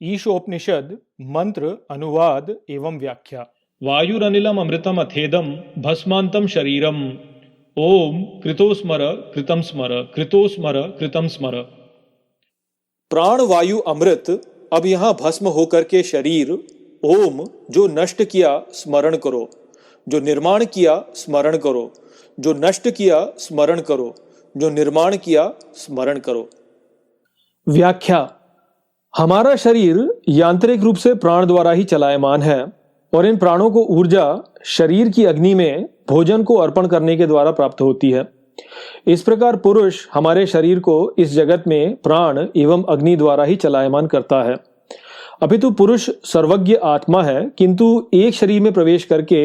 ईशोपनिषद मंत्र अनुवाद एवं व्याख्या। वायुरनिलम अमृतम अथेदम भस्मांतम शरीरम। ओम कृतोस्मर कृतम स्मर कृतोस्मर कृतम स्मर। प्राण वायु अमृत अब यहाँ भस्म होकर के शरीर। ओम जो नष्ट किया स्मरण करो, जो निर्माण किया स्मरण करो, जो नष्ट किया स्मरण करो, जो निर्माण किया स्मरण करो। व्याख्या। हमारा शरीर यांत्रिक रूप से प्राण द्वारा ही चलायमान है और इन प्राणों को ऊर्जा शरीर की अग्नि में भोजन को अर्पण करने के द्वारा प्राप्त होती है। इस प्रकार पुरुष हमारे शरीर को इस जगत में प्राण एवं अग्नि द्वारा ही चलायमान करता है। अपितु पुरुष सर्वज्ञ आत्मा है, किंतु एक शरीर में प्रवेश करके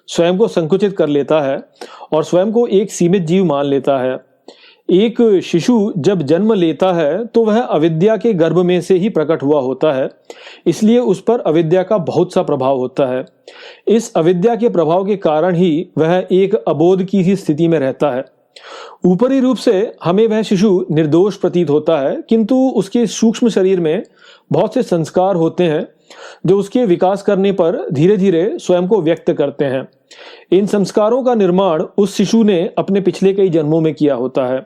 स्वयं को संकुचित कर लेता है और स्वयं को एक सीमित जीव मान लेता है। एक शिशु जब जन्म लेता है तो वह अविद्या के गर्भ में से ही प्रकट हुआ होता है, इसलिए उस पर अविद्या का बहुत सा प्रभाव होता है। इस अविद्या के प्रभाव के कारण ही वह एक अबोध की ही स्थिति में रहता है। ऊपरी रूप से हमें वह शिशु निर्दोष प्रतीत होता है, किंतु उसके सूक्ष्म शरीर में बहुत से संस्कार होते हैं जो उसके विकास करने पर धीरे धीरे स्वयं को व्यक्त करते हैं। इन संस्कारों का निर्माण उस शिशु ने अपने पिछले कई जन्मों में किया होता है।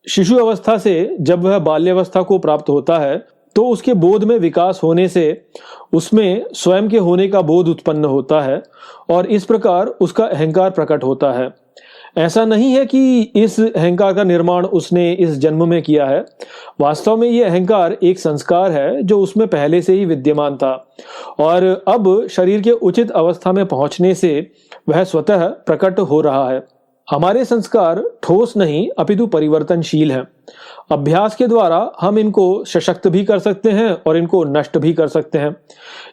शिशु अवस्था से जब वह बाल्यावस्था को प्राप्त होता है तो उसके बोध में विकास होने से उसमें स्वयं के होने का बोध उत्पन्न होता है और इस प्रकार उसका अहंकार प्रकट होता है। ऐसा नहीं है कि इस अहंकार का निर्माण उसने इस जन्म में किया है। वास्तव में यह अहंकार एक संस्कार है जो उसमें पहले से ही विद्यमान था और अब शरीर के उचित अवस्था में पहुंचने से वह स्वतः प्रकट हो रहा है। हमारे संस्कार ठोस नहीं अपितु परिवर्तनशील हैं। अभ्यास के द्वारा हम इनको सशक्त भी कर सकते हैं और इनको नष्ट भी कर सकते हैं।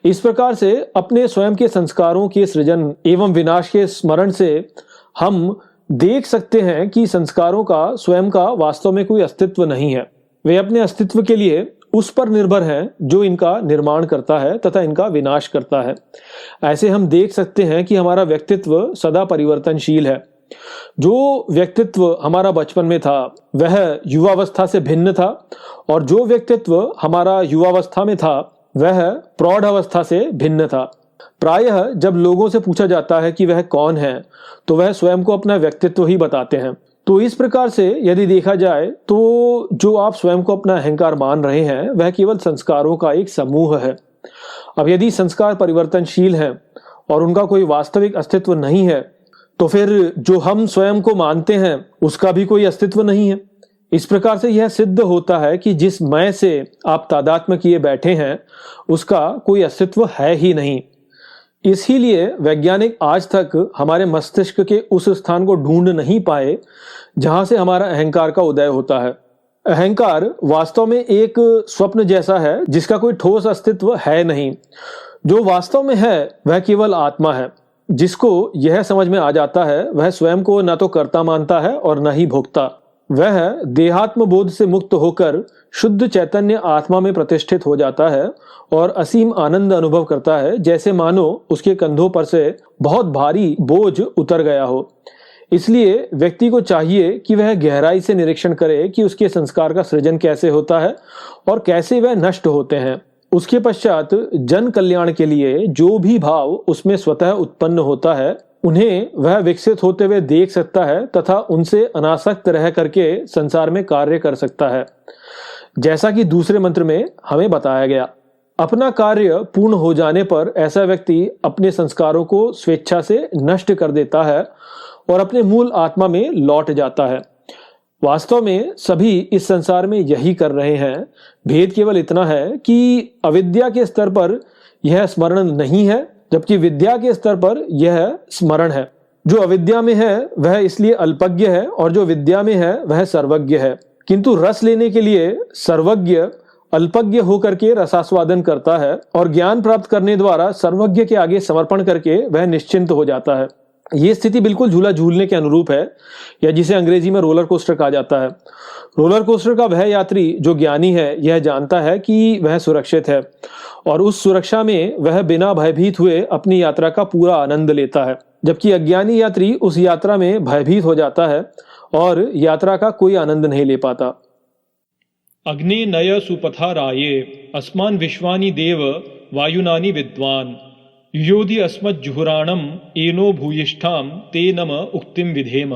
इस प्रकार से अपने स्वयं के संस्कारों के सृजन एवं विनाश के स्मरण से हम देख सकते हैं कि संस्कारों का स्वयं का वास्तव में कोई अस्तित्व नहीं है। वे अपने अस्तित्व के लिए उस पर निर्भर हैं जो इनका निर्माण करता है तथा इनका विनाश करता है। ऐसे हम देख सकते हैं कि हमारा व्यक्तित्व सदा परिवर्तनशील है। जो व्यक्तित्व हमारा बचपन में था वह युवावस्था से भिन्न था और जो व्यक्तित्व हमारा युवावस्था में था वह प्रौढ़ अवस्था से भिन्न था। प्रायः जब लोगों से पूछा जाता है कि वह कौन है तो वह स्वयं को अपना व्यक्तित्व ही बताते हैं। तो इस प्रकार से यदि देखा जाए तो जो आप स्वयं को अपना अहंकार मान रहे हैं वह केवल संस्कारों का एक समूह है। अब यदि संस्कार परिवर्तनशील हैं और उनका कोई वास्तविक अस्तित्व नहीं है तो फिर जो हम स्वयं को मानते हैं उसका भी कोई अस्तित्व नहीं है। इस प्रकार से यह सिद्ध होता है कि जिस मैं से आप तादात्म्य किए बैठे हैं उसका कोई अस्तित्व है ही नहीं। इसीलिए वैज्ञानिक आज तक हमारे मस्तिष्क के उस स्थान को ढूंढ नहीं पाए जहां से हमारा अहंकार का उदय होता है। अहंकार वास्तव में एक स्वप्न जैसा है जिसका कोई ठोस अस्तित्व है नहीं। जो वास्तव में है वह केवल आत्मा है। जिसको यह समझ में आ जाता है वह स्वयं को न तो कर्ता मानता है और न ही भोक्ता। वह देहात्म बोध से मुक्त होकर शुद्ध चैतन्य आत्मा में प्रतिष्ठित हो जाता है और असीम आनंद अनुभव करता है, जैसे मानो उसके कंधों पर से बहुत भारी बोझ उतर गया हो। इसलिए व्यक्ति को चाहिए कि वह गहराई से निरीक्षण करे कि उसके संस्कार का सृजन कैसे होता है और कैसे वह नष्ट होते हैं। उसके पश्चात जन कल्याण के लिए जो भी भाव उसमें स्वतः उत्पन्न होता है उन्हें वह विकसित होते हुए देख सकता है तथा उनसे अनासक्त रह करके संसार में कार्य कर सकता है, जैसा कि दूसरे मंत्र में हमें बताया गया। अपना कार्य पूर्ण हो जाने पर ऐसा व्यक्ति अपने संस्कारों को स्वेच्छा से नष्ट कर देता है और अपने मूल आत्मा में लौट जाता है। वास्तव में सभी इस संसार में यही कर रहे हैं। भेद केवल इतना है कि अविद्या के स्तर पर यह स्मरण नहीं है, जबकि विद्या के स्तर पर यह स्मरण है। जो अविद्या में है वह इसलिए अल्पज्ञ है और जो विद्या में है वह सर्वज्ञ है। किंतु रस लेने के लिए सर्वज्ञ अल्पज्ञ होकर के रसास्वादन करता है और ज्ञान प्राप्त करने द्वारा सर्वज्ञ के आगे समर्पण करके वह निश्चिंत हो जाता है। ये स्थिति बिल्कुल झूला झूलने के अनुरूप है, या जिसे अंग्रेजी में रोलर कोस्टर कहा जाता है। रोलर कोस्टर का वह यात्री जो ज्ञानी है यह जानता है कि वह सुरक्षित है और उस सुरक्षा में वह बिना भयभीत हुए अपनी यात्रा का पूरा आनंद लेता है, जबकि अज्ञानी यात्री उस यात्रा में भयभीत हो जाता है और यात्रा का कोई आनंद नहीं ले पाता। अग्ने नय सुपथा राये अस्मान् विश्वानि देव वायुनानि विद्वान् युयोधि अस्मज्जुहुराणम एनो भूयिष्ठां ते नम उक्तिम विधेम।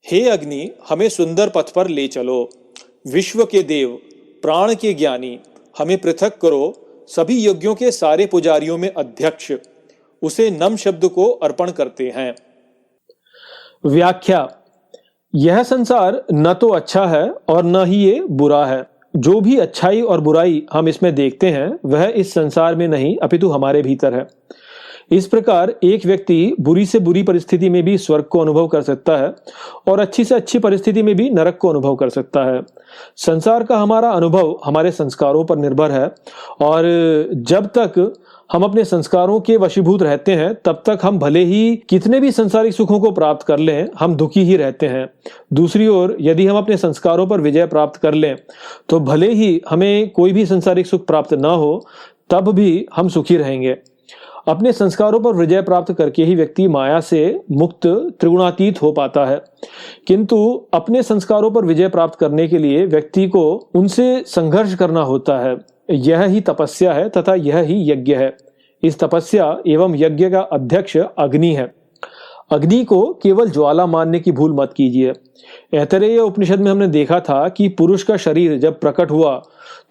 हे अग्नि, हमें सुंदर पथ पर ले चलो। विश्व के देव, प्राण के ज्ञानी, हमें पृथक करो सभी यज्ञों के सारे पुजारियों में अध्यक्ष। उसे नम शब्द को अर्पण करते हैं। व्याख्या। यह संसार न तो अच्छा है और न ही ये बुरा है। जो भी अच्छाई और बुराई हम इसमें देखते हैं वह इस संसार में नहीं अपितु हमारे भीतर है। इस प्रकार एक व्यक्ति बुरी से बुरी परिस्थिति में भी स्वर्ग को अनुभव कर सकता है और अच्छी से अच्छी परिस्थिति में भी नरक को अनुभव कर सकता है। संसार का हमारा अनुभव हमारे संस्कारों पर निर्भर है और जब तक हम अपने संस्कारों के वशीभूत रहते हैं तब तक हम भले ही कितने भी संसारिक सुखों को प्राप्त कर लें, हम दुखी ही रहते हैं। दूसरी ओर यदि हम अपने संस्कारों पर विजय प्राप्त कर लें तो भले ही हमें कोई भी संसारिक सुख प्राप्त ना हो तब भी हम सुखी रहेंगे। अपने संस्कारों पर विजय प्राप्त करके ही व्यक्ति माया से मुक्त त्रिगुणातीत हो पाता है, किंतु अपने संस्कारों पर विजय प्राप्त करने के लिए व्यक्ति को उनसे संघर्ष करना होता है। यह ही तपस्या है तथा यह ही यज्ञ है। इस तपस्या एवं यज्ञ का अध्यक्ष अग्नि है। अग्नि को केवल ज्वाला मानने की भूल मत कीजिए। ऐतरेय उपनिषद में हमने देखा था कि पुरुष का शरीर जब प्रकट हुआ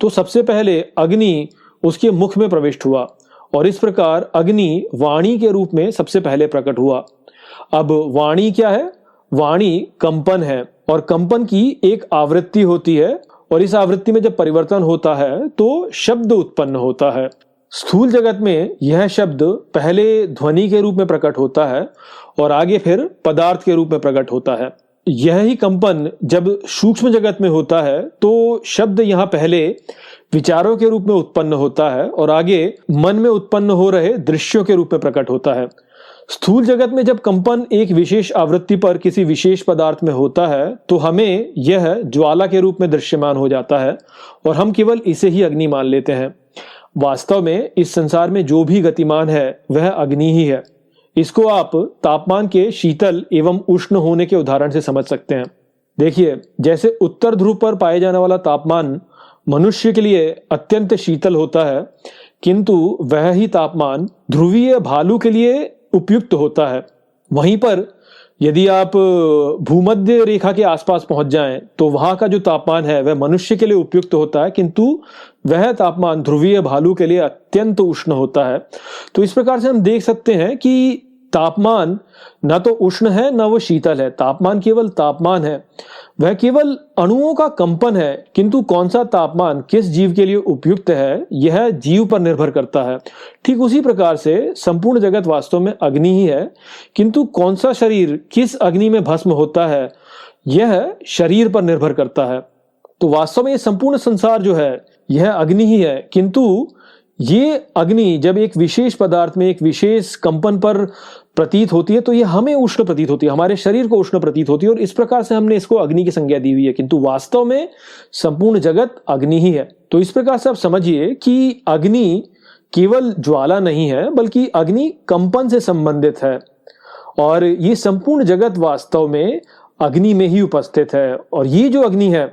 तो सबसे पहले अग्नि उसके मुख में प्रविष्ट हुआ और इस प्रकार अग्नि वाणी के रूप में सबसे पहले प्रकट हुआ। अब वाणी क्या है? वाणी कंपन है और कंपन की एक आवृत्ति होती है और इस आवृत्ति में जब परिवर्तन होता है तो शब्द उत्पन्न होता है। स्थूल जगत में यह शब्द पहले ध्वनि के रूप में प्रकट होता है और आगे फिर पदार्थ के रूप में प्रकट होता है। यह ही कंपन जब सूक्ष्म जगत में होता है तो शब्द यहाँ पहले विचारों के रूप में उत्पन्न होता है और आगे मन में उत्पन्न हो रहे दृश्यों के रूप में प्रकट होता है। स्थूल जगत में जब कंपन एक विशेष आवृत्ति पर किसी विशेष पदार्थ में होता है तो हमें यह ज्वाला के रूप में दृश्यमान हो जाता है और हम केवल इसे ही अग्नि मान लेते हैं। वास्तव में इस संसार में जो भी गतिमान है वह अग्नि ही है। इसको आप तापमान के शीतल एवं उष्ण होने के उदाहरण से समझ सकते हैं। देखिए, जैसे उत्तर ध्रुव पर पाए जाने वाला तापमान मनुष्य के लिए अत्यंत शीतल होता है, किंतु वह ही तापमान ध्रुवीय भालू के लिए उपयुक्त होता है। वहीं पर यदि आप भूमध्य रेखा के आसपास पहुंच जाएं तो वहां का जो तापमान है वह मनुष्य के लिए उपयुक्त होता है, किंतु वह तापमान ध्रुवीय भालू के लिए अत्यंत उष्ण होता है। तो इस प्रकार से हम देख सकते हैं कि तापमान न तो उष्ण है न वो शीतल है। तापमान केवल तापमान है, वह केवल अणुओं का कंपन है, किंतु कौन सा तापमान किस जीव के लिए उपयुक्त है यह जीव पर निर्भर करता है। ठीक उसी प्रकार से संपूर्ण जगत वास्तव में अग्नि ही है, किंतु कौन सा शरीर किस अग्नि में भस्म होता है यह शरीर पर निर्भर करता है। तो वास्तव में ये संपूर्ण संसार जो है यह अग्नि ही है, किंतु ये अग्नि जब एक विशेष पदार्थ में एक विशेष कंपन पर प्रतीत होती है तो ये हमें उष्ण प्रतीत होती है, हमारे शरीर को उष्ण प्रतीत होती है और इस प्रकार से हमने इसको अग्नि की संज्ञा दी हुई है, किंतु वास्तव में संपूर्ण जगत अग्नि ही है। तो इस प्रकार से आप समझिए कि अग्नि केवल ज्वाला नहीं है बल्कि अग्नि कंपन से संबंधित है और ये संपूर्ण जगत वास्तव में अग्नि में ही उपस्थित है। और ये जो अग्नि है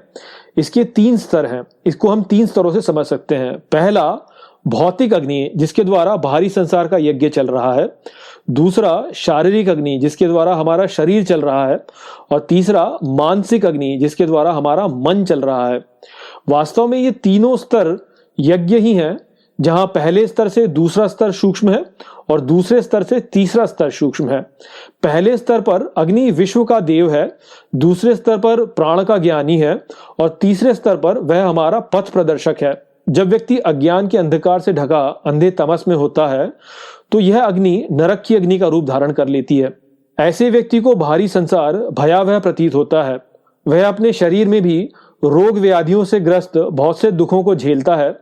इसके 3 स्तर हैं, इसको हम 3 स्तरों से समझ सकते हैं। पहला भौतिक अग्नि जिसके द्वारा बाहरी संसार का यज्ञ चल रहा है, दूसरा शारीरिक अग्नि जिसके द्वारा हमारा शरीर चल रहा है और तीसरा मानसिक अग्नि जिसके द्वारा हमारा मन चल रहा है। वास्तव में ये तीनों स्तर यज्ञ ही हैं, जहां पहले स्तर से दूसरा स्तर सूक्ष्म है और दूसरे स्तर से तीसरा स्तर सूक्ष्म है। पहले स्तर पर अग्नि विश्व का देव है, दूसरे स्तर पर प्राण का ज्ञानी है और तीसरे स्तर पर वह हमारा पथ प्रदर्शक है। जब व्यक्ति अज्ञान के अंधकार से ढका अंधे तमस में होता है तो यह अग्नि नरक की अग्नि का रूप धारण कर लेती है। ऐसे व्यक्ति को बाहरी संसार भयावह प्रतीत होता है। वह अपने शरीर में भी रोग व्याधियों से ग्रस्त बहुत से दुखों को झेलता है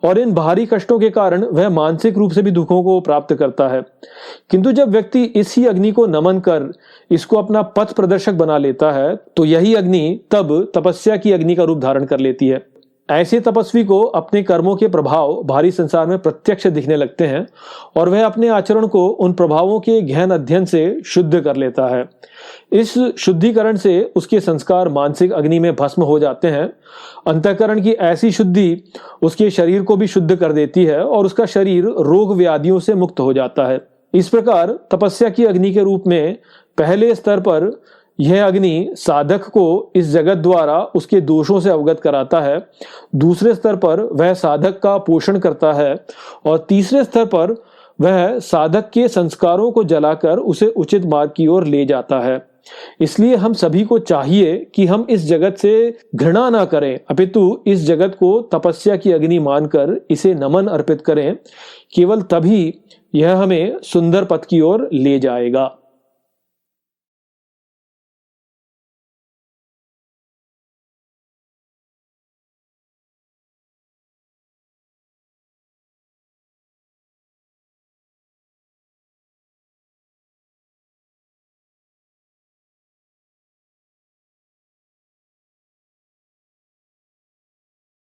और इन बाहरी कष्टों के कारण वह मानसिक रूप से भी दुखों को प्राप्त करता है। किंतु जब व्यक्ति इसी अग्नि को नमन कर इसको अपना पथ प्रदर्शक बना लेता है तो यही अग्नि तब तपस्या की अग्नि का रूप धारण कर लेती है। ऐसे तपस्वी को अपने कर्मों के प्रभाव भारी संसार में प्रत्यक्ष दिखने लगते हैं और वह अपने आचरण को उन प्रभावों के गहन अध्ययन से शुद्ध कर लेता है। इस शुद्धिकरण से उसके संस्कार मानसिक अग्नि में भस्म हो जाते हैं। अंतःकरण की ऐसी शुद्धि उसके शरीर को भी शुद्ध कर देती है और उसका शरीर रोग व्याधियों से मुक्त हो जाता है। इस प्रकार तपस्या की अग्नि के रूप में पहले स्तर पर यह अग्नि साधक को इस जगत द्वारा उसके दोषों से अवगत कराता है। दूसरे स्तर पर वह साधक का पोषण करता है और तीसरे स्तर पर वह साधक के संस्कारों को जलाकर उसे उचित मार्ग की ओर ले जाता है। इसलिए हम सभी को चाहिए कि हम इस जगत से घृणा ना करें, अपितु इस जगत को तपस्या की अग्नि मानकर इसे नमन अर्पित करें। केवल तभी यह हमें सुंदर पथ की ओर ले जाएगा।